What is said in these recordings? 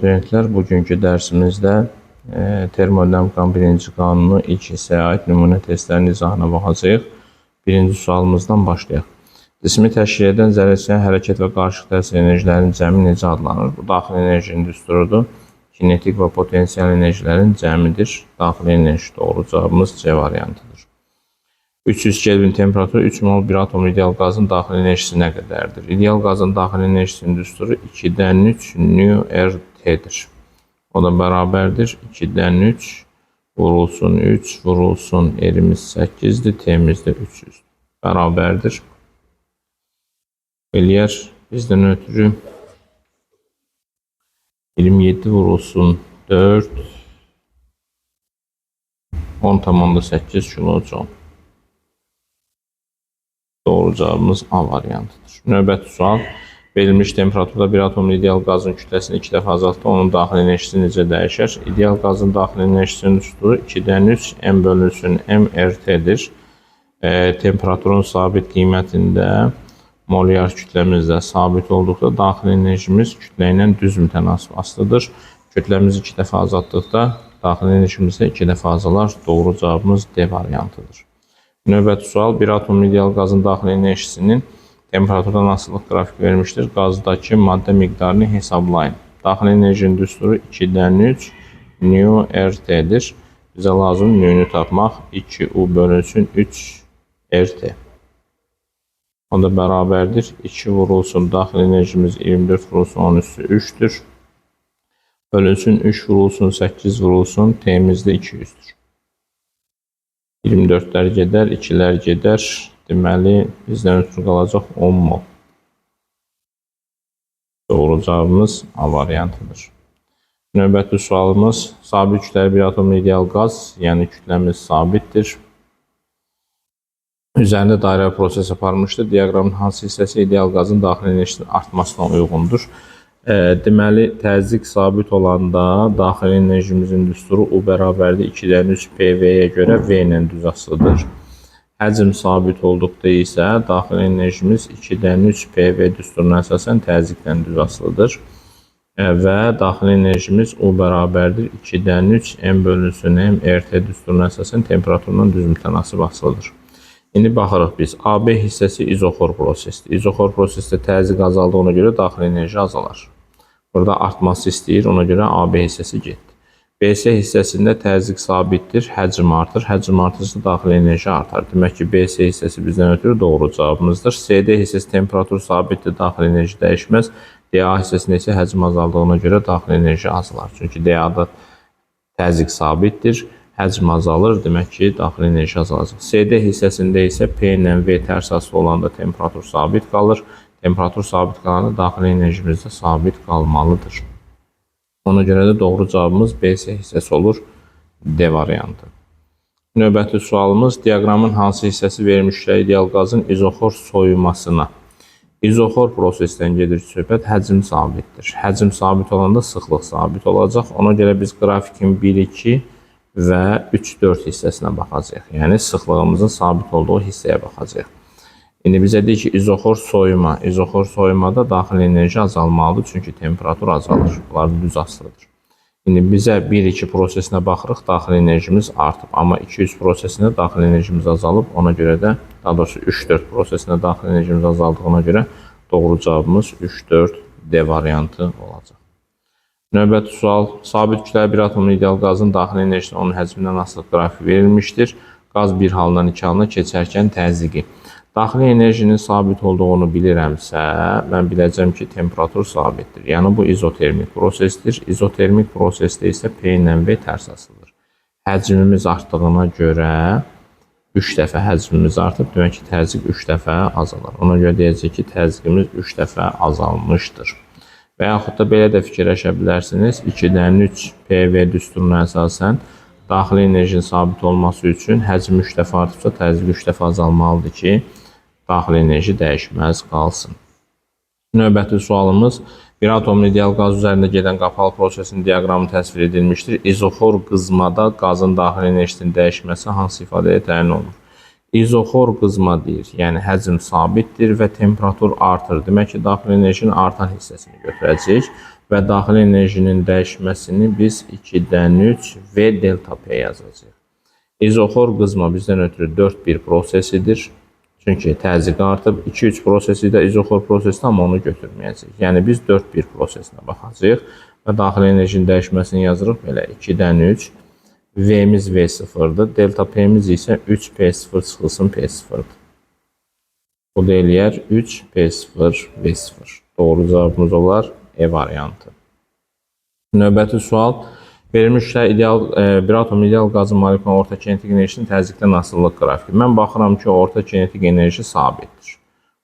abituriyentlər, bugünkü dərsimizdə termodinamikanın birinci qanunu ilk hissəyə aid nümunə testlərinin izahına baxacağıq. Birinci sualımızdan başlayaq. Cismi təşkil edən zərərçəkən hərəkət və qarşıq təsir enerjilərinin cəmi necə adlanır? Bu, daxili enerjinin düsturudur. Kinetik və potensial enerjilərin cəmidir. Daxili enerji doğru cavabımız C variantıdır. 300 Kelvin temperatur 3 mol 1 atom ideal qazın daxili enerjisi nə qədərdir? İdeal qazın daxili enerjisinin düsturu 2-dən 3 nRT-dir. O da bərabərdir. 2-dən 3 vurulsun 3 vurulsun R-imiz 8-dir, T-imiz də 300-dür. Bərabərdir. Eləyər bizdən ötürü 27 vurulsun 4 10,8 kilojoule. Doğru cavabımız A variantıdır. Növbəti sual. Verilmiş temperaturda bir atomlu ideal qazın kütləsini 2 dəfə azaltdı. Onun daxili enerjisi necə dəyişər? İdeal qazın daxili enerjisinin düsturu 2-dən 3 M bölünsün MRT-dir. Temperaturun sabit qiymətində molyar kütləmiz də sabit olduqda daxili enerjimiz kütlə ilə düz mütənasib asılıdır. Kütləmizi 2 dəfə azaltdıqda daxili enerjimiz də 2 dəfə azalar. Doğru cavabımız D variantıdır. Növbəti sual. Bir atomlu ideal qazın daxili enerjisinin temperaturdan asılılıq qrafik vermişdir. Qazdakı maddə miqdarını hesablayın. Daxili enerjinin düsturu 2-dən 3 nRT-dir. Bizə lazım nünü tapmaq. 2U bölünsün 3 RT. O da bərabərdir. 2 vurulsun daxili enerjimiz 24 vurulsun 10 üstü 3'tür. Bölünsün 3 vurulsun 8 vurulsun T'imiz də 200'dür. 24'lər gedər, 2'lər gedər. Deməli, bizdən ötürü qalacaq 10 mol. Doğru cavabımız A variantıdır. Növbəti sualımız. Sabit kütləli bir atomlu ideal qaz, yəni kütləmiz sabitdir. Üzərində dairə proses aparmışdır. Diaqramın hansı hissəsi ideal qazın daxili enerjisinin artmasına uyğundur? Deməli, təzyiq sabit olanda daxili enerjimizin düsturu U bərabərdir 2-dən 3 PV-yə görə V ilə düz asılıdır. Həcm sabit olduqda isə daxili enerjimiz 2-dən 3 PV düsturuna əsasən təzyiqdən düz asılıdır. Və daxili enerjimiz U bərabərdir 2-dən 3 M bölünsün MRT düsturuna əsasən temperaturla düz mütənasib asılıdır. İndi baxırıq biz. AB hissəsi izoxor prosesdir. İzoxor prosesdə təzyiq azaldığına görə daxili enerji azalar. Burada artması istəyir, ona görə AB hissəsi getdi. BC hissəsində təzyiq sabitdir, həcm artır. Həcm artırsa daxili enerji artar. Demək ki, BC hissəsi bizdən ötürü doğru cavabımızdır. CD hissəsi temperatur sabitdir, daxili enerji dəyişməz. DA hissəsində isə həcm azaldığına görə daxili enerji azalar. Çünki DA-da təzyiq sabitdir, həcm azalır, demək ki, daxili enerji azalacaq. CD hissəsində isə P ilə V tərs asılı olanda temperatur sabit qalır. Temperatur sabit qalanda daxili enerjimiz də sabit qalmalıdır. Ona görə də doğru cavabımız BC hissəsi olur, D variantı. Növbəti sualımız. Diaqramın hansı hissəsi vermişlər ideal qazın izoxor soyumasına? İzoxor prosesdən gedir söhbət, həcm sabitdir. Həcm sabit olanda sıxlıq sabit olacaq. Ona görə biz qrafikin 1-2 və 3-4 hissəsinə baxacaq. Yəni, sıxlığımızın sabit olduğu hissəyə baxacaq. İndi bizə deyir ki, izoxor soyuma. İzoxor soyumada daxili enerji azalmalıdır, çünki temperatur azalır. Bunlar düz asılıdır. İndi bizə 1-2 prosesinə baxırıq, daxili enerjimiz artıb. Amma 200 prosesində daxili enerjimiz azalıb. Ona görə də, daha doğrusu 3-4 prosesində daxili enerjimiz azaldığına görə doğru cavabımız 3-4 D variantı olacaq. Növbəti sual. Sabit kütləli bir atomlu ideal qazın daxili enerjisi onun həcmindən asılı qrafik verilmişdir. Qaz bir haldan 2 halına keçərkən təzyiqi. Daxili enerjinin sabit olduğunu bilirəmsə, mən biləcəm ki, temperatur sabitdir. Yəni, bu izotermik prosesdir. İzotermik prosesdə isə P ilə V tərs asılıdır. Həcmimiz artdığına görə 3 dəfə həcmimiz artıb, demək ki, təzyiq 3 dəfə azalır. Ona görə deyəcək ki, təzyiqimiz 3 dəfə azalmışdır. Və yaxud da belə də fikirləşə bilərsiniz. 2-dən 3 PV düsturuna əsasən daxili enerjinin sabit olması üçün həcm 3 dəfə artıbsa, təzyiq 3 dəfə azalmalıdır ki, daxili enerji dəyişməz qalsın. Növbəti sualımız. Bir atomlu ideal qaz üzərində gedən qapalı prosesin diaqramı təsvir edilmişdir. İzoxor qızmada qazın daxili enerjisinin dəyişməsi hansı ifadəyə təyin olunur? İzoxor qızma deyir, yəni həcm sabitdir və temperatur artır. Demək ki, daxili enerjinin artan hissəsini götürəcəyik və daxili enerjinin dəyişməsini biz 2-dən 3 V delta P yazacağıq. İzoxor qızma bizdən ötürü 4-1 prosesidir. Çünki təzyiq artıb 2-3 prosesi də izoxor prosesidir, amma onu götürməyəcəyik. Yəni biz 4-1 prosesinə baxacağıq və daxili enerjinin dəyişməsini yazırıq belə 2-dən 3. V'miz V0'dır. Delta P'miz isə 3P0 çıxılsın P0'dır. Bu da eləyər 3P0 V0. Doğru cavabımız olar E variantı. Növbəti sual. Verilmiş bir atom ideal qazın molekulun orta kinetik enerjisinin təzyiqdən asılılıq qrafiki. Mən baxıram ki, orta kinetik enerji sabitdir.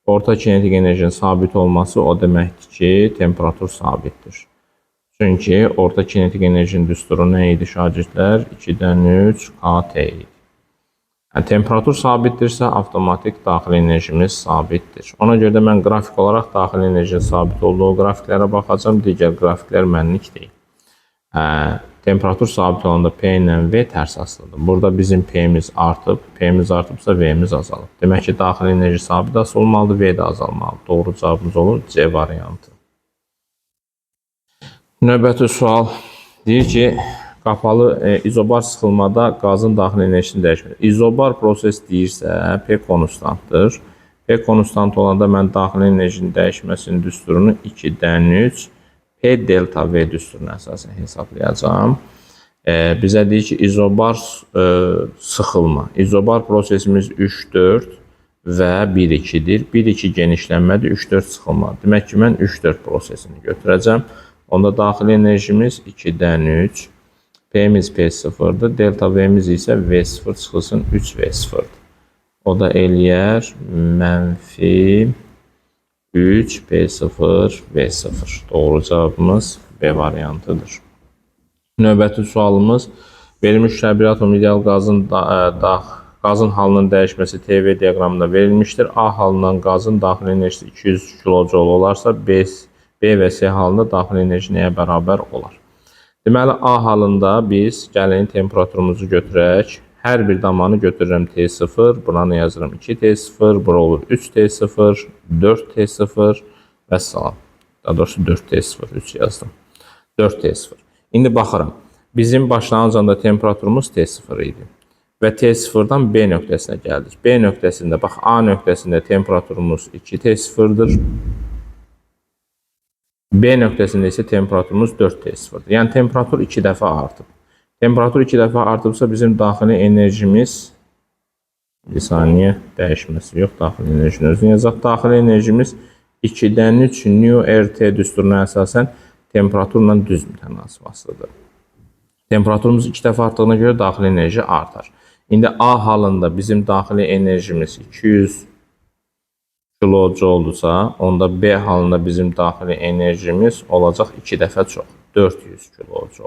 Orta kinetik enerjinin sabit olması o deməkdir ki, temperatur sabitdir. Çünki orta kinetik enerjinin düsturu nə idi şagirdlər? 2-dən 3 KT idi. Yəni, temperatur sabitdirsə, avtomatik daxili enerjimiz sabitdir. Ona görə də mən qrafik olaraq daxili enerjinin sabit olduğu qrafiklərə baxacağım. Digər qrafiklər mənlik deyil. Temperatur sabit olanda P ilə V tərs asılıdır. Burada bizim P'miz artıb. P'miz artıbsa V'miz azalıb. Demək ki, daxili enerji sabit asılı olmalıdır, V də azalmalıdır. Doğru cavabımız olur C variantı. Növbəti sual deyir ki, qapalı izobar sıxılmada qazın daxili enerjisini dəyişmir. İzobar proses deyirsə, P konstantdır. P konstant olanda mən daxili enerjinin dəyişməsinin düsturunu 2-dən 3 P delta V düsturuna əsasən hesablayacağım. Bizə deyir ki, izobar sıxılma. İzobar prosesimiz 3-4 və 1-2-dir. 1-2 genişlənmədir, 3-4 sıxılma. Demək ki, mən 3-4 prosesini götürəcəm. Onda daxili enerjimiz 2-dən 3. P'miz P0'dır. Delta V'miz isə V0 çıxılsın 3V0'dır. O da eləyər mənfi 3 P0 V0. Doğru cavabımız B variantıdır. Növbəti sualımız verilmiş bir atom ideal qazın halının dəyişməsi TV diaqramında verilmişdir. A halından qazın daxili enerjisi 200 kJ olarsa B və C halında daxili enerji nəyə bərabər olar? Deməli, A halında biz gəlin temperaturumuzu götürək. Hər bir damanı götürürəm T0, buranı yazıram 2T0, bura olur 3T0, 4T0 və salam. Daha doğrusu 4T0, 3 yazdım. 4T0. İndi baxıram. Bizim başlanğıcında temperaturumuz T0 idi. Və T0'dan B nöqtəsinə gəldik. B nöqtəsində, bax A nöqtəsində temperaturumuz 2T0'dır. B nöqtəsində isə temperaturumuz 4T0'dır. Yəni, temperatur 2 dəfə artıb. Temperatur 2 dəfə artıbsa bizim daxili enerjimiz, bir saniyə dəyişməsi yox, daxili enerjini özünü yazaq. Daxili enerjimiz 2-dən 3 nu RT düsturuna əsasən temperaturla düz mütənasibətlidir. Temperaturumuz 2 dəfə artdığına görə daxili enerji artar. İndi A halında bizim daxili enerjimiz 200 kJ oldusa, onda B halında bizim daxili enerjimiz olacaq 2 dəfə çox, 400 kJ.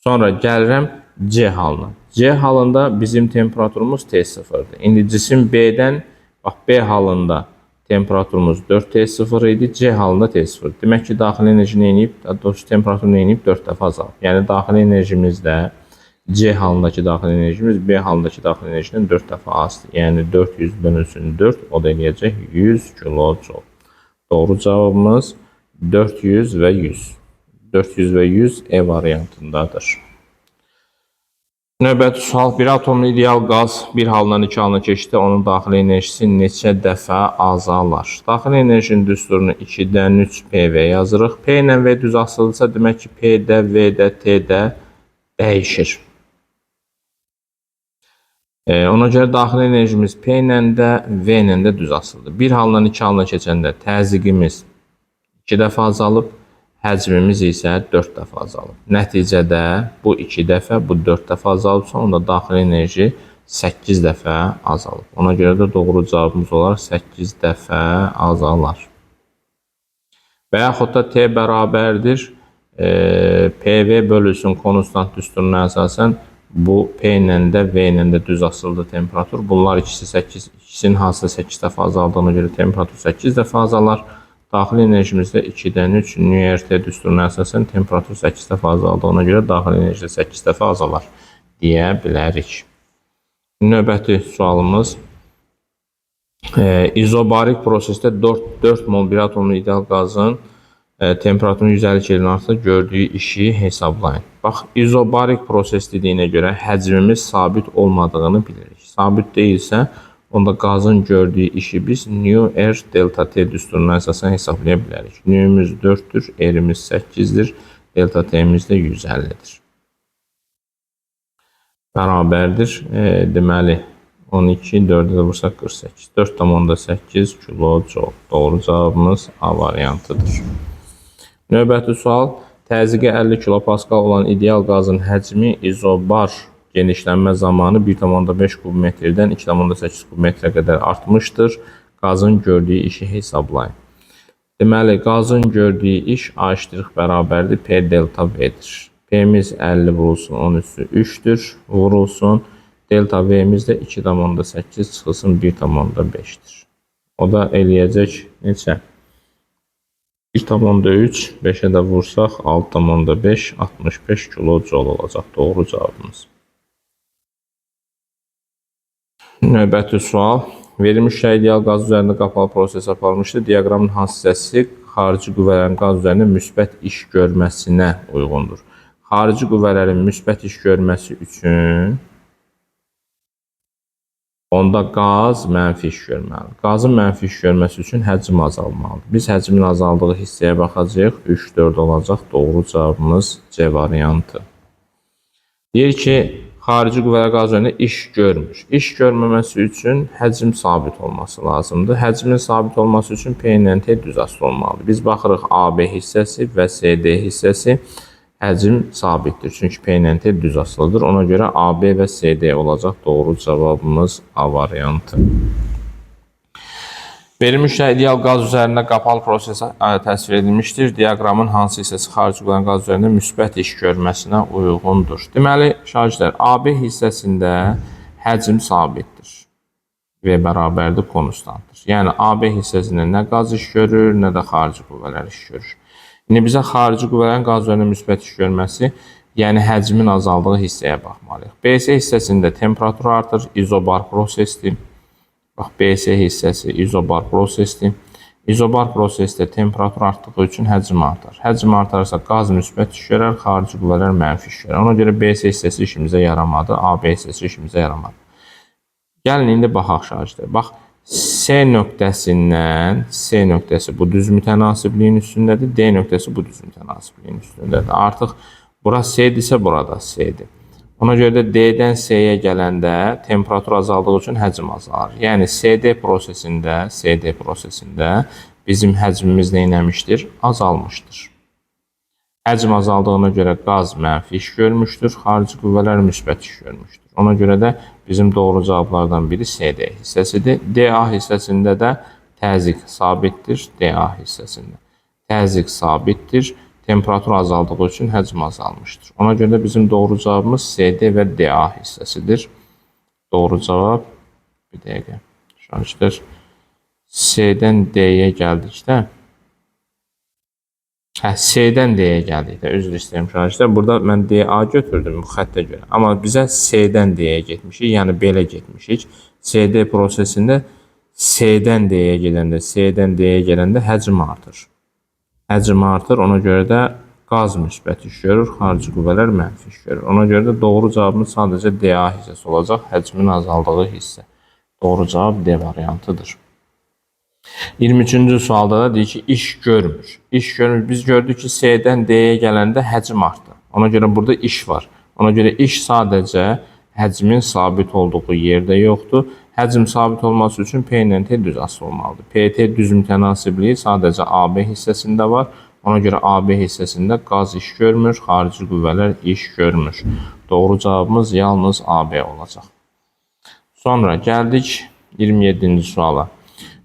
Sonra gəlirəm C halına. C halında bizim temperaturumuz T0'dır. İndi cisim B'dən, bax B halında temperaturumuz 4T0 idi, C halında T0. Demək ki, daxili enerji neyinib? Doğrusu temperatur neyinib? 4 dəfə azalıb. Yəni, daxili enerjimizdə C halındakı daxili enerjimiz B halındakı daxili enerjidən 4 dəfə azdır. Yəni, 400 bölünsün 4, o da eləyəcək 100 kJ. Doğru cavabımız 400 və 100. 400 və 100 E variantındadır. Növbəti sual, bir atomlu ideal qaz bir haldan 2 halına keçdi, onun daxili enerjisi neçə dəfə azalar? Daxili enerjinin düsturunu 2-dən 3 PV yazırıq. P ilə V düz asılıdırsa, demək ki, P-də, V-də, T-də dəyişir. Ona görə daxili enerjimiz P ilə də, V ilə də düz asılıdır. Bir haldan 2 halına keçəndə təzyiqimiz 2 dəfə azalıb, həcmimiz isə 4 dəfə azalıb. Nəticədə bu 2 dəfə, bu 4 dəfə azalıbsa, onda daxili enerji 8 dəfə azalıb. Ona görə də doğru cavabımız olaraq 8 dəfə azalar. Və yaxud da T bərabərdir PV bölüsün konstant düsturuna əsasən bu P ilə də V ilə də düz asıldı temperatur. Bunlar ikisinin hansısa 8 dəfə azaldığına görə temperatur 8 dəfə azalar. Daxili enerjimizdə 2-dən 3 nu-RT düsturuna əsasən temperatur 8 dəfə azaldığına görə daxili enerji 8 dəfə azalar deyə bilərik. Növbəti sualımız izobarik prosesdə 4 mol bir atomlu ideal qazın temperaturun 150 Kelvin artıqda gördüyü işi hesablayın. Bax, izobarik proses dediyinə görə həcmimiz sabit olmadığını bilirik. Sabit deyilsə, onda qazın gördüyü işi biz nu R delta T düsturuna əsasən hesablaya bilərik. Nu'muz 4'dür, R'imiz 8'dir, delta T'miz də 150'dir. Bərabərdir. Deməli, 12, 4'e də vursaq 48. 4,8 kilojoule. Doğru cavabımız A variantıdır. Növbəti sual. Təzyiqi 50 kilopascal olan ideal qazın həcmi izobar genişlənmə zamanı 1,5 kubmetrdən 2,8 kubmetrə qədər artmışdır. Qazın gördüyü işi hesablayın. Deməli, qazın gördüyü iş A = bərabərdir P delta V'dir. P'miz 50 vurulsun 10 üstü 3'dür. Vurulsun. Delta V'miz də 2,8 çıxılsın 1,5'dir. O da eləyəcək neçə? 1,3, 5'e də vursaq 6,5, 65 kilojoule olacaq. Doğru cavabımız. Növbəti sual. Verilmiş ideal qaz üzərində qapalı proses aparılmışdır. Diaqramın hansı hissəsi xarici qüvvələrin qaz üzərində müsbət iş görməsinə uyğundur? Xarici qüvvələrin müsbət iş görməsi üçün onda qaz mənfi iş görməlidir. Qazın mənfi iş görməsi üçün həcm azalmalıdır. Biz həcmin azaldığı hissəyə baxacağıq. 3, 4 olacaq. Doğru cavabımız C variantı. Deyir ki, xarici qüvvələr qaz üzərində iş görmür. İş görməməsi üçün həcm sabit olması lazımdır. Həcmin sabit olması üçün P ilə T düz asılı olmalıdır. Biz baxırıq AB hissəsi və CD hissəsi həcm sabitdir. Çünki P ilə T düz asılıdır. Ona görə AB və CD olacaq. Doğru cavabımız A variantı. Verilmiş ideal qaz üzərində qapalı proses təsvir edilmişdir. Diaqramın hansı hissəsi xarici qüvvələrin qaz üzərində müsbət iş görməsinə uyğundur? Deməli, şagirdlər, AB hissəsində həcm sabitdir. V bərabərdir konstantdır. Yəni, AB hissəsində nə qaz iş görür, nə də xarici qüvvələr iş görür. İndi bizə xarici qüvvələrin qaz üzərində müsbət iş görməsi, yəni həcmin azaldığı hissəyə baxmalıyıq. BS hissəsində temperatur artır, izobar prosesdir. Bax, BS hissəsi izobar prosesdir. İzobar prosesdə temperatur artdığı üçün həcm artar. Həcm artarsa qaz müsbət iş görər, xarici qüvvələr mənfi iş görər. Ona görə BS hissəsi işimizə yaramadı, AB hissəsi işimizə yaramadı. Gəlin, indi baxaq şagirdlər. Bax, C nöqtəsindən, C nöqtəsi bu düz mütənasibliyin üstündədir, D nöqtəsi bu düz mütənasibliyin üstündədir. Artıq bura C-dirsə, burada C-dir. Ona görə də D-dən C-yə gələndə temperatur azaldığı üçün həcm azalır. Yəni CD prosesində bizim həcmimiz neyləmişdir? Azalmışdır. Həcm azaldığına görə qaz mənfi iş görmüşdür, xarici qüvvələr müsbət iş görmüşdür. Ona görə də bizim doğru cavablardan biri CD hissəsidir. DA hissəsində də təzyiq sabitdir. DA hissəsində təzyiq sabitdir. Temperatur azaldığı üçün həcm azalmışdır. Ona görə də bizim doğru cavabımız CD və DA hissəsidir. Doğru cavab, bir dəqiqə, şagirdlər, C-dən D-yə gəldikdə, C-dən D-yə gəldikdə, üzr istəyirəm şagirdlər, burada mən DA götürdüm bu xəttə görə. Amma bizə C-dən D-yə getmişik, yəni belə getmişik. CD prosesində C-dən D-yə gələndə, C-dən D-yə gələndə həcm artır. Həcm artır, ona görə də qaz müsbət iş görür, xarici qüvvələr mənfi iş görür. Ona görə də doğru cavabımız sadəcə DA hissəsi olacaq, həcmin azaldığı hissə. Doğru cavab D variantıdır. 23-cü sualda da deyir ki, iş görmür. İş görmür. Biz gördük ki, C-dən D-yə gələndə həcm artdı. Ona görə burada iş var. Ona görə iş sadəcə həcmin sabit olduğu yerdə yoxdur. Həcm sabit olması üçün P ilə T düz asılı olmalıdır. PT düz mütənasibliyi sadəcə AB hissəsində var. Ona görə AB hissəsində qaz iş görmür, xarici qüvvələr iş görmür. Doğru cavabımız yalnız AB olacaq. Sonra gəldik 27-ci suala.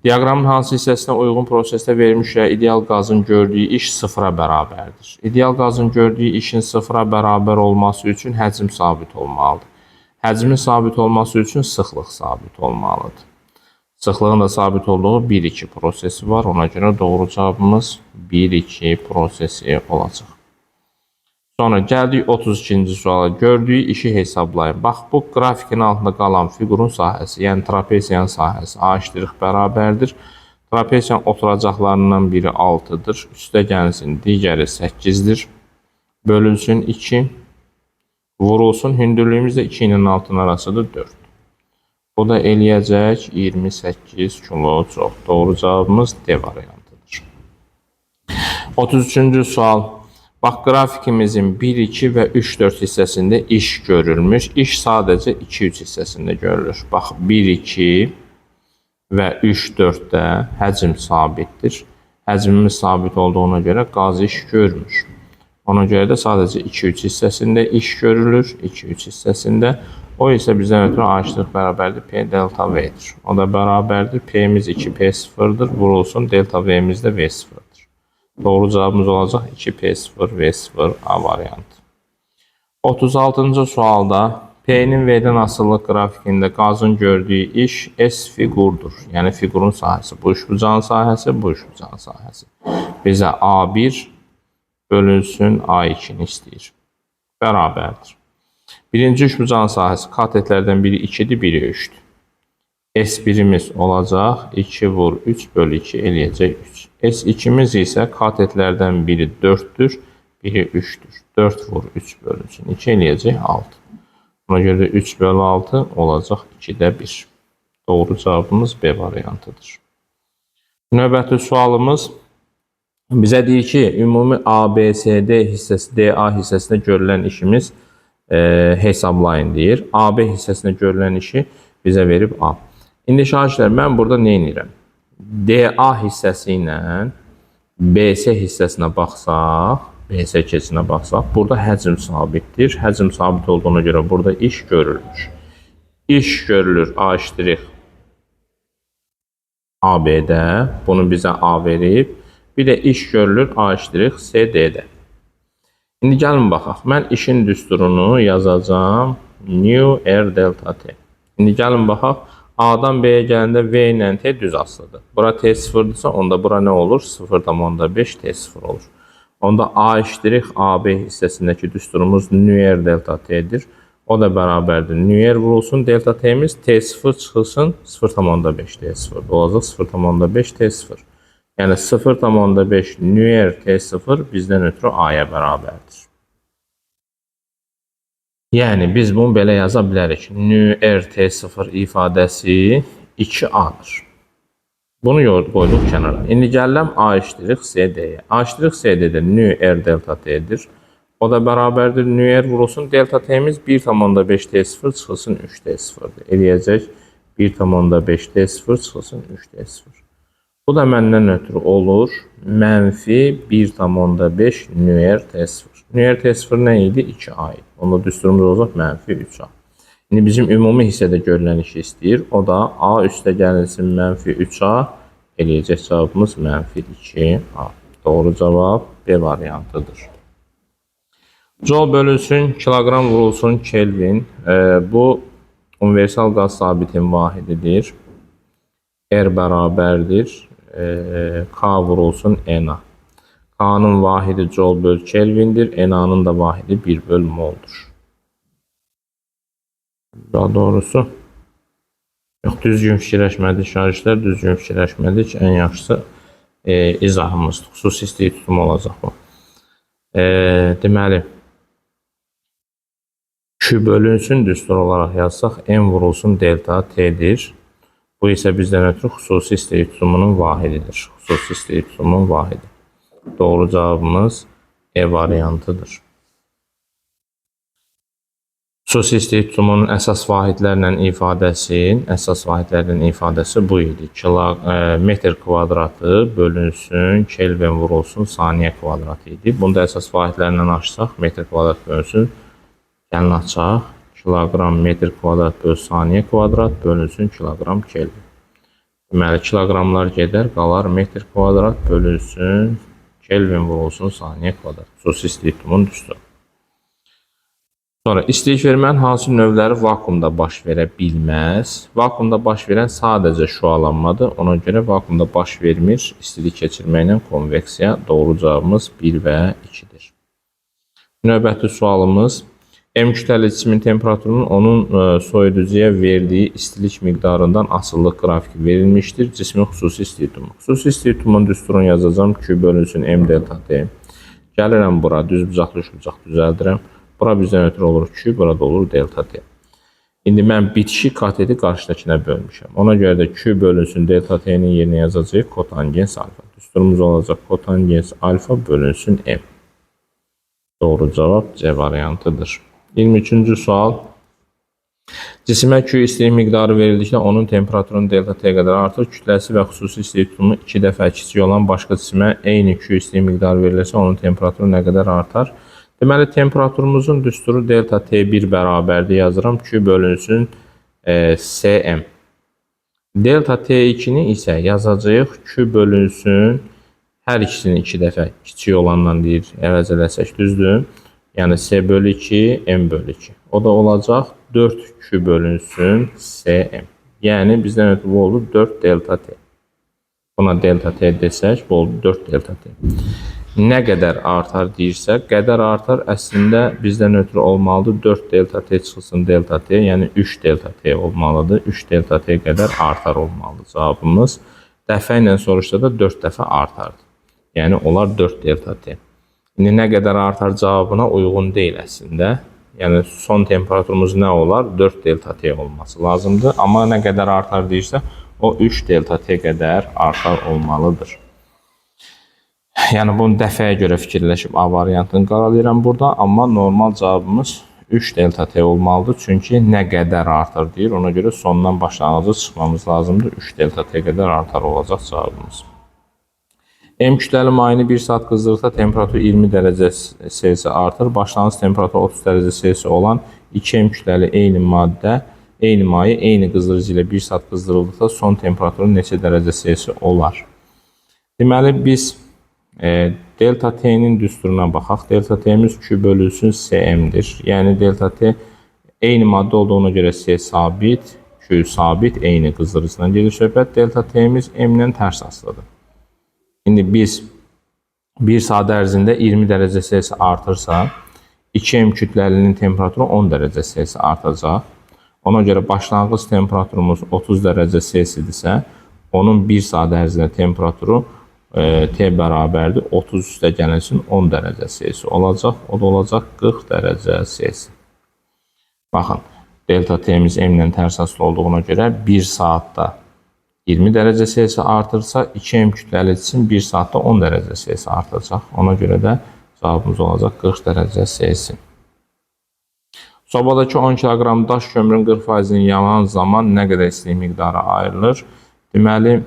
Diaqramın hansı hissəsinə uyğun prosesdə verilmiş ideal qazın gördüyü iş sıfıra bərabərdir? İdeal qazın gördüyü işin sıfıra bərabər olması üçün həcm sabit olmalıdır. Həcmin sabit olması üçün sıxlıq sabit olmalıdır. Sıxlığın da sabit olduğu 1-2 prosesi var. Ona görə doğru cavabımız 1-2 prosesi olacaq. Sonra gəldik 32-ci suala. Gördüyü işi hesablayın. Bax, bu qrafikin altında qalan fiqurun sahəsi, yəni trapeziyanın sahəsi A = bərabərdir. Trapesiyanın oturacaqlarından biri 6-dır. Üstə gəlsin, digəri 8-dir. Bölünsün 2. Vurulsun. Hündürlüyümüz də 2 ilə 6-nın arasıdır 4. Bu da eləyəcək 28 kilo çox. Doğru cavabımız D variantıdır. 33-cü sual. Bax, qrafikimizin 1, 2 və 3, 4 hissəsində iş görülmüş. İş sadəcə 2, 3 hissəsində görülür. Bax, 1, 2 və 3, 4-də həcm sabitdir. Həcmimiz sabit olduğuna görə qaz iş görmür. Ona görə də sadəcə 2, 3 hissəsində iş görülür. 2, 3 hissəsində. O isə bizdən ötürü A-eşitlik bərabərdir P delta V'dir. O da bərabərdir. P'miz 2, P0'dır. Vurulsun. Delta V'miz də V0'dır. Doğru cavabımız olacaq 2P0, V0, A variantı. 36-cı sualda P'nin V'dən asılılıq qrafikində qazın gördüyü iş S fiqurdur. Yəni fiqurun sahəsi. Bu üçbucağın sahəsi, bu üçbucağın sahəsi. Bizə A1 bölünsün A2'ni istəyir. Bərabərdir. Birinci üçbucağın sahəsi katetlərdən biri 2'dir, biri 3'dür. S1'imiz olacaq 2 vur 3 bölü 2 eləyəcək 3. S2'miz isə katetlərdən biri 4'dür, biri 3'dür. 4 vur 3 bölünsün 2 eləyəcək 6. Buna görə 3 bölü 6 olacaq 2'də 1. Doğru cavabımız B variantıdır. Növbəti sualımız bizə deyir ki, ümumi ABCD hissəsi, DA hissəsində görülən işimiz hesablayın deyir. AB hissəsində görülən işi bizə verib A. İndi şahidlər, mən burada nə edirəm? DA hissəsi ilə BC hissəsinə baxsaq, BC keçinə baxsaq, burada həcm sabitdir. Həcm sabit olduğuna görə burada iş görülmüş. İş görülür A' AB'də. Bunu bizə A verib. Bir də iş görülür A' CD'də. İndi gəlin baxaq. Mən işin düsturunu yazacağım. New R delta T. İndi gəlin baxaq. A'dan B'ye gələndə V ilə T düz asılıdır. Bura T0'dırsa onda bura nə olur? 0,5 T0 olur. Onda A' AB hissəsindəki düsturumuz New R delta T'dir. O da bərabərdir. New R vurulsun delta T'miz T0 çıxılsın 0,5 T0 olacaq 0,5 T0. Yəni 0,5 New R T0 bizdən ötürü A'ya bərabərdir. Yəni biz bunu belə yaza bilərik. Nu RT0 ifadəsi 2A'dır. Bunu qoyduq kənara. İndi gəlirəm A' CD'yə. A' CD'də nu R delta T'dir. O da bərabərdir. Nu R vurulsun delta T'miz 1,5 T0 çıxılsın 3 T0'dir. Eləyəcək 1,5 T0 çıxılsın 3 T0. Bu da məndən ötürü olur. Mənfi 1,5 nu R T0. Nu R T0 nə idi? 2A idi. Onda düsturumuz olacaq mənfi 3A. İndi bizim ümumi hissədə görülən işi istəyir. O da A üstə gəlinsin mənfi 3A. Eləyəcək cavabımız mənfi 2A. Doğru cavab B variantıdır. Joule bölünsün, kilogram vurulsun Kelvin. Bu universal qaz sabitin vahididir. R bərabərdir. K vurulsun NA. K'nın vahidi Joule böl Kelvin'dir. NA'nın da vahidi 1 böl mol'dur. Daha doğrusu yox, düzgün fikirləşmədik şagirdlər, düzgün fikirləşmədik. Ən yaxşısı izahımızdır. Xüsusi istəyi tutum olacaq bu. Deməli, Q bölünsün düstur olaraq yazsaq, N vurulsun delta T'dir. Bu isə bizdən ötürü xüsusi istəyi tutumunun vahididir. Xüsusi istəyi tutumunun vahidi. Doğru cavabımız E variantıdır. Xüsusi istəyi tutumunun əsas vahidlərlə ifadəsi bu idi. Metr kvadratı bölünsün, Kelvin vurulsun, saniyə kvadratı idi. Bunda əsas vahidlərlə açsaq, metr kvadrat bölünsün, gəlin açaq. Kilogram metr kvadrat böl saniyə kvadrat bölünsün kilogram Kelvin. Deməli, kiloqramlar gedər, qalar metr kvadrat bölünsün, Kelvin vurulsun saniyə kvadrat. Xüsusi istəyi tutumun düsturu. Sonra istəyik vermənin hansı növləri vakuumda baş verə bilməz? Vakuumda baş verən sadəcə şüalanmadır. Ona görə vakuumda baş vermir. İstilik keçirməklə konveksiya. Doğru cavabımız 1 və 2'dir. Növbəti sualımız M kütləli cismin temperaturunun onun soyuducuya verdiği istilik miqdarından asıllıq qrafiki verilmişdir. Cismin xüsusi istilik. Xüsusi istilik düsturunu yazacağım. Q bölünsün M delta T. Gəlirəm bura, düz bucaq, düz bucaq düzəldirəm. Bura bizdən ötürü olur Q, burada olur delta T. İndi mən bitişik kateti qarşıdakına bölmüşəm. Ona görə də Q bölünsün delta T'nin yerinə yazacağıq kotangens alfa. Düsturumuz olacaq kotangens alfa bölünsün M. Doğru cavab C variantıdır. 23-cü sual. Cisimə Q istilik miqdarı verildikdə onun temperaturunun delta T qədər artır. Kütləsi və xüsusi istilik tutumu 2 dəfə kiçik olan başqa cisimə eyni Q istilik miqdarı verilirsə onun temperaturu nə qədər artar? Deməli, temperaturumuzun düsturu delta T1 bərabərdir yazıram. Q bölünsün Cm. Delta T2-ni isə yazacağıq. Q bölünsün hər ikisini 2 dəfə kiçik olandan deyir, əvəz eləsək düzdür. Yəni C bölü 2, M bölü 2. O da olacaq 4Q bölünsün Cm. Yəni bizdən ötürü bu oldu 4 delta T. Buna delta T desək, bu oldu 4 delta T. Nə qədər artar deyirsə, qədər artar əslində bizdən ötürü olmalıdır. 4 delta T çıxılsın delta T, yəni 3 delta T olmalıdır. 3 delta T qədər artar olmalıdır cavabımız. Dəfə ilə soruşsa da 4 dəfə artardı. Yəni olar 4 delta T. İndi nə qədər artar cavabına uyğun deyil əslində. Yəni son temperaturumuz nə olar? 4 delta T olması lazımdır. Amma nə qədər artar deyirsə, o 3 delta T qədər artar olmalıdır. Yəni bunu dəfəyə görə fikirləşib A variantını qaralayıram burada. Amma normal cavabımız 3 delta T olmalıdır. Çünki nə qədər artar deyir. Ona görə sondan başlanğıcı çıxmamız lazımdır. 3 delta T qədər artar olacaq cavabımız. M kütləli mayını 1 saat qızdırdıqda temperatur 20 dərəcə Selsi artır. Başlanğıc temperatur 30 dərəcə Selsi olan 2M kütləli eyni maddə, eyni mayı eyni qızdırıcı ilə 1 saat qızdırıldıqda son temperaturu neçə dərəcə Selsi olar? Deməli, biz delta T'nin düsturuna baxaq. Delta T'miz Q bölünsün Cm'dir. Yəni delta T eyni maddə olduğuna görə C sabit, Q sabit, eyni qızdırıcıdan gedir söhbət. Delta T'miz M-dən tərs asılıdır. İndi biz 1 saat ərzində 20 dərəcə Selsi artırsa, 2M kütləlinin temperaturu 10 dərəcə Selsi artacaq. Ona görə başlanğıc temperaturumuz 30 dərəcə Selsidirsə, onun 1 saat ərzində temperaturu T bərabərdir 30 üstə gələnsin 10 dərəcə Selsi olacaq. O da olacaq 40 dərəcə Selsi. Baxın, delta T'miz M-lə tərs asılı olduğuna görə 1 saatda 20 dərəcə Selsi artırsa, 2M kütləli cisim 1 saatda 10 dərəcə Selsi artacaq. Ona görə də cavabımız olacaq 40 dərəcə Selsi. Sobadakı 10 kg daş kömürün 40%-ni yanan zaman nə qədər istilik miqdarı ayrılır? Deməli,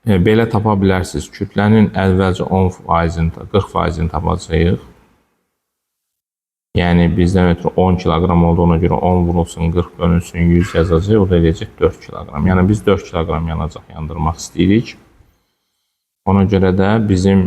belə tapa bilərsiniz. Kütlənin əvvəlcə 10%-ni, 40%-ni tapacağıq. Yəni bizdən ötürü 10 kiloqram olduğuna görə 10 vurulsun, 40 bölünsün, 100 yazacaq. O da eləyəcək 4 kiloqram. Yəni biz 4 kiloqram yanacaq yandırmaq istəyirik. Ona görə də bizim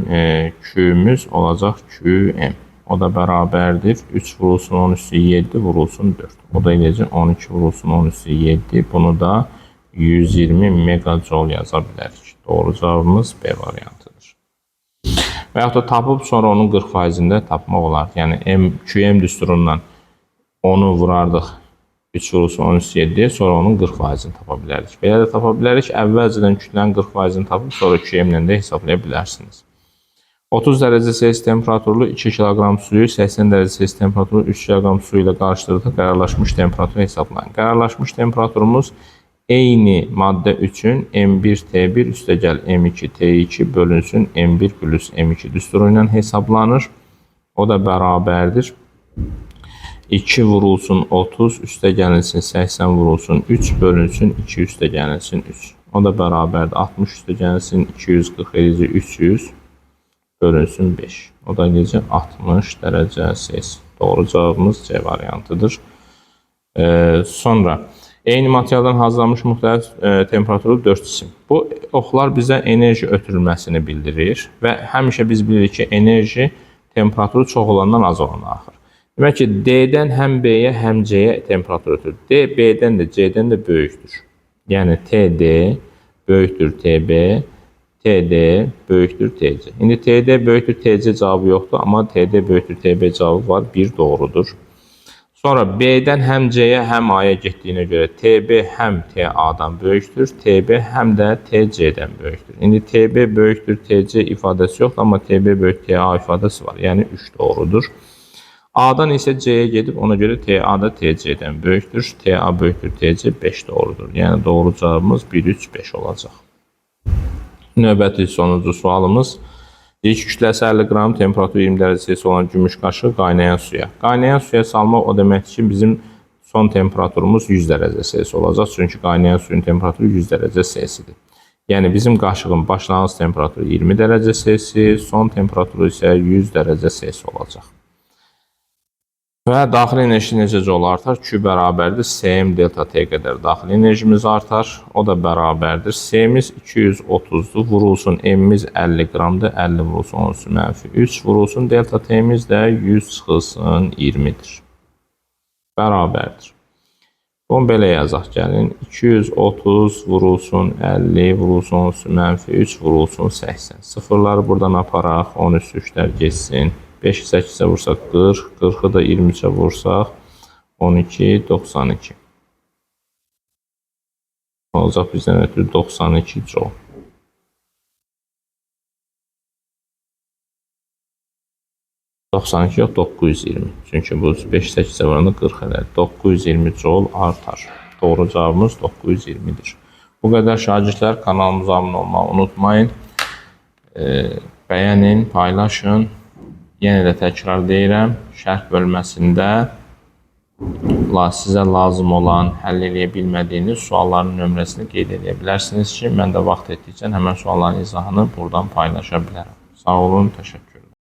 Q'müz olacaq QM. O da bərabərdir. 3 vurulsun 10 üstü 7 vurulsun 4. O da eləyəcək 12 vurulsun 10 üstü 7. Bunu da 120 megajoule yaza bilərik. Doğru cavabımız B variantıdır. Və yaxud da tapıb sonra onun 40%-də tapmaq olar. Yəni QM düsturundan onu vurardıq 3 vurulsun 10 üstü 7, sonra onun 40%-ni tapa bilərik. Belə də tapa bilərik. Əvvəlcədən kütlənin 40%-ni tapıb sonra QM-lə də hesablaya bilərsiniz. 30 dərəcə Selsi temperaturlu 2 kg suyu 80 dərəcə Selsi temperaturlu 3 kg su ilə qarışdırdıqda qərarlaşmış temperaturu hesablayın. Qərarlaşmış temperaturumuz eyni maddə üçün M1T1 üstəgəl M2T2 bölünsün M1 plus M2 düsturu ilə hesablanır. O da bərabərdir. 2 vurulsun 30 üstəgəlinsin 80 vurulsun 3 bölünsün 2 üstəgəlinsin 3. O da bərabərdir. 60 üstəgəlinsin 240 eləcək 300 bölünsün 5. O da eləcək 60 dərəcə Selsi. Doğru cavabımız C variantıdır. Sonra eyni materialdan hazırlanmış müxtəlif temperaturlu 4 cisim. Bu oxlar bizə enerji ötürülməsini bildirir və həmişə biz bilirik ki, enerji temperaturu çox olandan az olana axır. Demək ki, D-dən həm B-yə, həm C-yə temperatur ötürür. D, B-dən də, C-dən də böyükdür. Yəni, TD böyükdür TB, TD böyükdür TC. İndi TD böyükdür TC cavabı yoxdur, amma TD böyükdür TB cavabı var. 1 doğrudur. Sonra B-dən həm C-yə, həm A-ya getdiyinə görə TB həm TA-dan böyükdür, TB həm də TC-dən böyükdür. İndi TB böyükdür, TC ifadəsi yoxdur, amma TB böyük TA ifadəsi var. Yəni 3 doğrudur. A-dan isə C-yə gedib, ona görə TA da TC-dən böyükdür. TA böyükdür, TC 5 doğrudur. Yəni doğru cavabımız 1, 3, 5 olacaq. Növbəti sonuncu sualımız. İlk kütləsi 50 qram, temperaturu 20 dərəcə Selsi olan gümüş qaşıq qaynayan suya. Qaynayan suya salmaq o deməkdir ki, bizim son temperaturumuz 100 dərəcə Selsi olacaq. Çünki qaynayan suyun temperaturu 100 dərəcə Selsidir. Yəni bizim qaşığın başlanğıc temperaturu 20 dərəcə Selsi, son temperaturu isə 100 dərəcə Selsi olacaq. Və daxili enerji necə joule artar? Q bərabərdir Cm delta T qədər daxili enerjimiz artar. O da bərabərdir. C'miz 230'dur. Vurulsun M'miz 50 qramdır. 50 vurulsun 10⁻³ vurulsun. Delta T'miz də 100 çıxılsın 20'dir. Bərabərdir. Bunu belə yazaq gəlin. 230 vurulsun 50 vurulsun 10⁻³ vurulsun 80. Sıfırları buradan aparaq. 10 üstü 3'lər geçsin. 5'i 8'e vursak 40, 40'ı da 23'e vursak 12, 92. Olacaq bizdən ötürü 92 joule. ...92 yox, 920. Çünki bu 5-8'e vuranda 40 eder. 920 joule artar. Doğru cavabımız 920'dir. Bu qədər şagirdlər, kanalımıza abunə olmağı unutmayın. Bəyənin, paylaşın. Yenə də təkrar deyirəm, şərh bölməsində sizə lazım olan, həll edə bilmədiyiniz sualların nömrəsini qeyd edə bilərsiniz ki, mən də vaxt etdikcə həmən sualların izahını buradan paylaşa bilərəm. Sağ olun, təşəkkür.